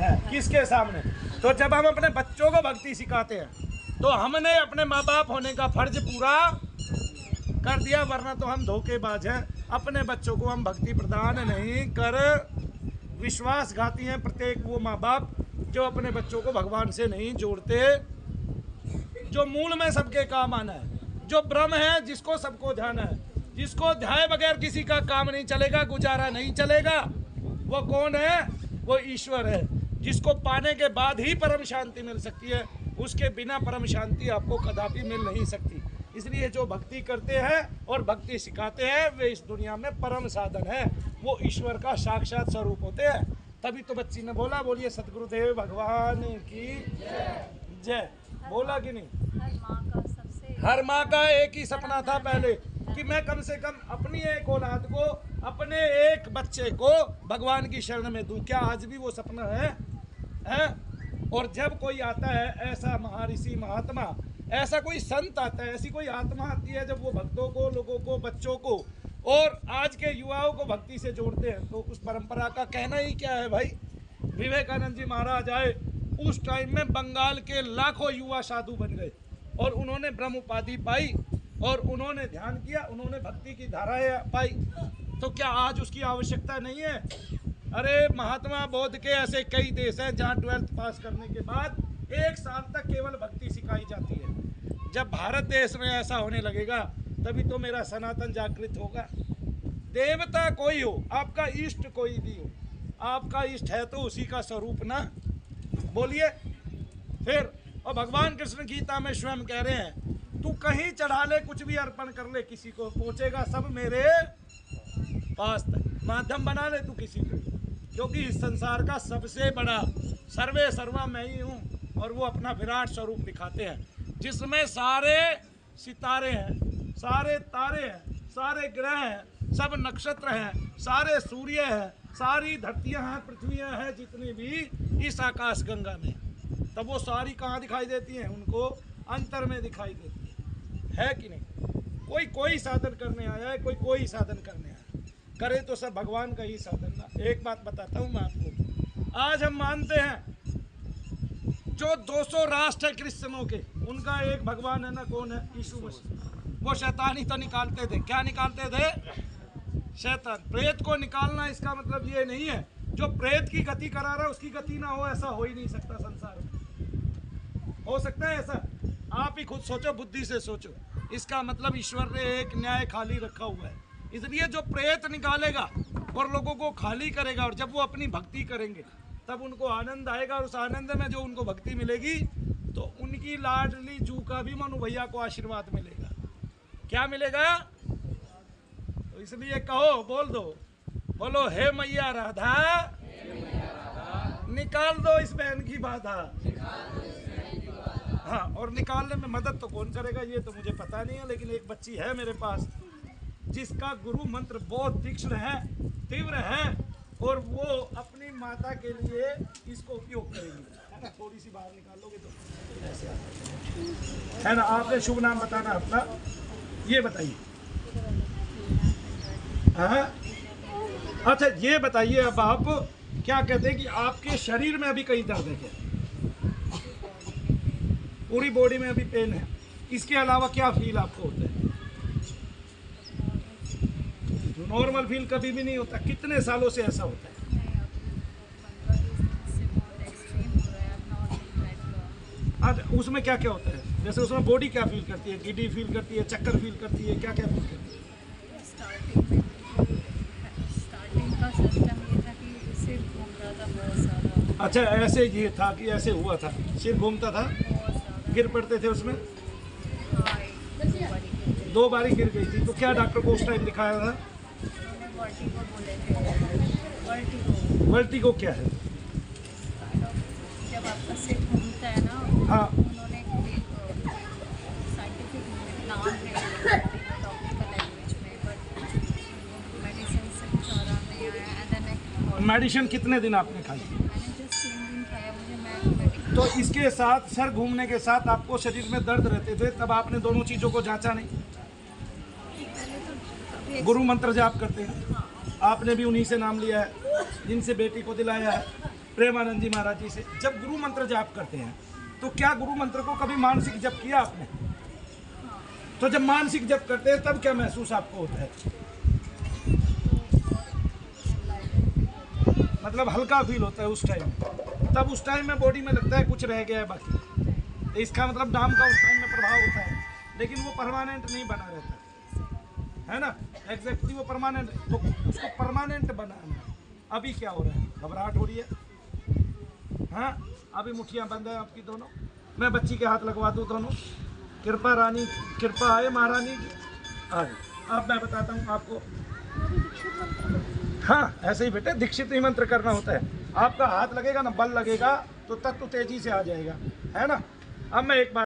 है किसके सामने? तो जब हम अपने बच्चों को भक्ति सिखाते हैं तो हमने अपने माँ बाप होने का फर्ज पूरा कर दिया, वरना तो हम धोखेबाज हैं। अपने बच्चों को हम भक्ति प्रदान नहीं कर विश्वासघाती हैं प्रत्येक वो माँ बाप जो अपने बच्चों को भगवान से नहीं जोड़ते, जो मूल में सबके काम आना है, जो ब्रह्म है, जिसको सबको ध्यान है, जिसको ध्याए बगैर किसी का काम नहीं चलेगा, गुजारा नहीं चलेगा। वो कौन है? वो ईश्वर है, जिसको पाने के बाद ही परम शांति मिल सकती है। उसके बिना परम शांति आपको कदापि मिल नहीं सकती। इसलिए जो भक्ति करते हैं और भक्ति सिखाते हैं वे इस दुनिया में परम साधन है, वो ईश्वर का साक्षात स्वरूप होते हैं। तभी तो बच्ची ने बोला, बोलिए सतगुरुदेव भगवान की जय। बोला कि नहीं? हर माँ का एक ही सपना था पहले कि मैं कम से कम अपनी एक औलाद को, अपने एक बच्चे को भगवान की शरण में दूं। क्या आज भी वो सपना है? और जब कोई आता है ऐसा महर्षि महात्मा, ऐसा कोई संत आता है, ऐसी कोई आत्मा आती है जब वो भक्तों को, लोगों को, बच्चों को और आज के युवाओं को भक्ति से जोड़ते हैं, तो उस परंपरा का कहना ही क्या है भाई। विवेकानंद जी महाराज आए, उस टाइम में बंगाल के लाखों युवा साधु बन गए और उन्होंने ब्रह्म उपाधि पाई और उन्होंने ध्यान किया, उन्होंने भक्ति की धाराएं पाई। तो क्या आज उसकी आवश्यकता नहीं है? अरे महात्मा बोध के ऐसे कई देश हैं जहाँ 12th पास करने के बाद 1 साल तक केवल भक्ति सिखाई जाती है। जब भारत देश में ऐसा होने लगेगा तभी तो मेरा सनातन जागृत होगा। देवता कोई हो, आपका इष्ट कोई भी हो, आपका इष्ट है तो उसी का स्वरूप ना, बोलिए फिर। और भगवान कृष्ण गीता में स्वयं कह रहे हैं, तू कहीं चढ़ा ले, कुछ भी अर्पण कर ले, किसी को पहुंचेगा सब मेरे पास तक। माध्यम बना ले तू किसी को, क्योंकि इस संसार का सबसे बड़ा सर्वे सर्वा मैं ही हूँ। और वो अपना विराट स्वरूप दिखाते हैं जिसमें सारे सितारे हैं, सारे तारे हैं, सारे ग्रह हैं, सब नक्षत्र हैं, सारे सूर्य हैं, सारी धरतियाँ हैं, पृथ्वियाँ हैं, जितनी भी इस आकाश गंगा में, तब वो सारी कहाँ दिखाई देती हैं? उनको अंतर में दिखाई देती है कि नहीं? कोई साधन करने आया है, कोई साधन करने आया है, करे तो सब भगवान का ही साधन ना। एक बात बताता हूँ मैं आपको, आज हम मानते हैं जो 200 राष्ट्र है क्रिश्चियनों के, उनका एक भगवान है ना, कौन है? यीशु मसीह। वो शैतान ही तो निकालते थे। क्या निकालते थे? शैतान। प्रेत को निकालना इसका मतलब ये नहीं है जो प्रेत की गति करा रहा है उसकी गति ना हो, ऐसा हो ही नहीं सकता संसार में। हो सकता है ऐसा? आप ही खुद सोचो, बुद्धि से सोचो। इसका मतलब ईश्वर ने एक न्याय खाली रखा हुआ है। इसलिए जो प्रेत निकालेगा और लोगों को खाली करेगा, और जब वो अपनी भक्ति करेंगे तब उनको आनंद आएगा, और उस आनंद में जो उनको भक्ति मिलेगी तो उनकी लाडली जू का भी मनु भैया को आशीर्वाद मिलेगा। क्या मिलेगा? तो इसलिए कहो, बोल दो, बोलो हे मैया राधा, निकाल दो इस बहन की बाधा। हाँ, और निकालने में मदद तो कौन करेगा ये तो मुझे पता नहीं है, लेकिन एक बच्ची है मेरे पास जिसका गुरु मंत्र बहुत तीक्ष्ण है, तीव्र है, और वो अपनी माता के लिए इसको उपयोग करेंगे। थोड़ी सी बाहर निकाल लोगे तो ऐसे है ना। आपने शुभ नाम बताना अपना, ये बताइए। हाँ, अच्छा ये बताइए अब आप क्या कहते हैं कि आपके शरीर में अभी कहीं दर्द है क्या? पूरी बॉडी में अभी पेन है? इसके अलावा क्या फील आपको होता है? नॉर्मल फील कभी भी नहीं होता? कितने सालों से ऐसा होता है? अच्छा, उसमें क्या क्या होता है? जैसे उसमें बॉडी क्या फील करती है? गिडी फील करती है, चक्कर फील करती है, क्या क्या फील करती है? स्टार्टिंग का सिस्टम ये था कि सिर घूम रहा था बहुत ज़्यादा। अच्छा, ऐसे ये था कि ऐसे हुआ था, सिर घूमता था, गिर पड़ते थे उसमें? हाँ, 2 बारी गिर गई थी। तो क्या डॉक्टर को उस टाइम दिखाया था? वर्टिगो बोले थे। वर्टिगो। वर्टिगो क्या है? जब आपका सिर घूमता है ना, हाँ, उन्होंने एक साइंटिफिक नाम है टॉपिकल लैंग्वेज में, बट मेडिसिन से कुछ आराम नहीं आया। एंड देन मेडिसिन कितने दिन आपने खाई? मैंने जस्ट 3 दिन खाया, मुझे मेडिसिन। तो इसके साथ सर घूमने के साथ आपको शरीर में दर्द रहते थे, तब आपने दोनों चीज़ों को जांचा नहीं? गुरु मंत्र जाप करते हैं, आपने भी उन्हीं से नाम लिया है जिनसे बेटी को दिलाया है, प्रेमानंद जी महाराज जी से, जब गुरु मंत्र जाप करते हैं तो क्या गुरु मंत्र को कभी मानसिक जप किया आपने? तो जब मानसिक जप करते हैं तब क्या महसूस आपको होता है? मतलब हल्का फील होता है उस टाइम, तब उस टाइम में बॉडी में लगता है कुछ रह गया है बाकी। तो इसका मतलब नाम का उस टाइम में प्रभाव होता है, लेकिन वो परमानेंट नहीं बना रहता है ना। एग्जैक्टली वो परमानेंट, तो उसको परमानेंट बनाना है। अभी क्या हो रहा है? घबराहट हो रही है, हाँ अभी मुठ्ठियाँ बंद है आपकी दोनों। मैं बच्ची के हाथ लगवा दूँ दोनों। कृपा रानी, कृपा आए महारानी की। आए अब मैं बताता हूँ आपको। हाँ ऐसे ही बेटे दीक्षित ही मंत्र करना होता है। आपका हाथ लगेगा ना, बल लगेगा तो तत्व तेजी से आ जाएगा, है ना। अब मैं एक बात